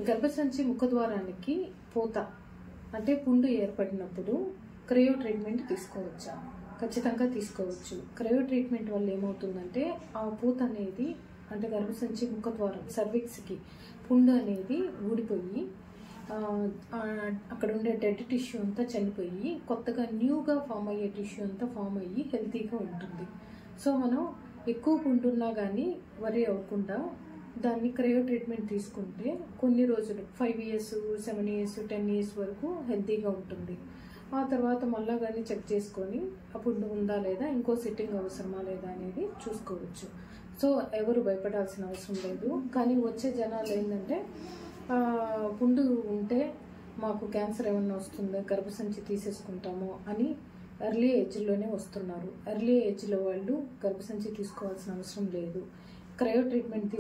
గర్భసంచి ముఖద్వారానికి పూత అంటే పుండు ఏర్పడినప్పుడు క్రయో ట్రీట్మెంట్ తీసుకోవచ్చా? ఖచ్చితంగా తీసుకోవచ్చు. క్రయో ట్రీట్మెంట్ వల్ల ఏమవుతుందంటే ఆ పూత అనేది అంటే గర్భసంచి ముఖద్వారం సర్విక్స్కి పుండు అనేది ఊడిపోయి అక్కడ ఉండే డెడ్ టిష్యూ అంతా చనిపోయి కొత్తగా న్యూగా ఫామ్ అయ్యే టిష్యూ అంతా ఫామ్ అయ్యి హెల్తీగా ఉంటుంది. సో మనం ఎక్కువ పుండున్నా కానీ వరి అవ్వకుండా దాన్ని క్రయో ట్రీట్మెంట్ తీసుకుంటే కొన్ని రోజులు 5 years 7 years 10 years వరకు హెల్తీగా ఉంటుంది. ఆ తర్వాత మళ్ళా కానీ చెక్ చేసుకొని ఆ పుండు ఉందా లేదా, ఇంకో సిట్టింగ్ అవసరమా లేదా అనేది చూసుకోవచ్చు. సో ఎవరు భయపడాల్సిన అవసరం లేదు. కానీ వచ్చే జనాలు ఏంటంటే పుండు ఉంటే మాకు క్యాన్సర్ ఏమన్నా వస్తుందో, గర్భసంచి తీసేసుకుంటాము అని ఎర్లీ ఏజ్లోనే వస్తున్నారు. ఎర్లీ ఏజ్లో వాళ్ళు గర్భసంచి తీసుకోవాల్సిన అవసరం లేదు. Cryo treatment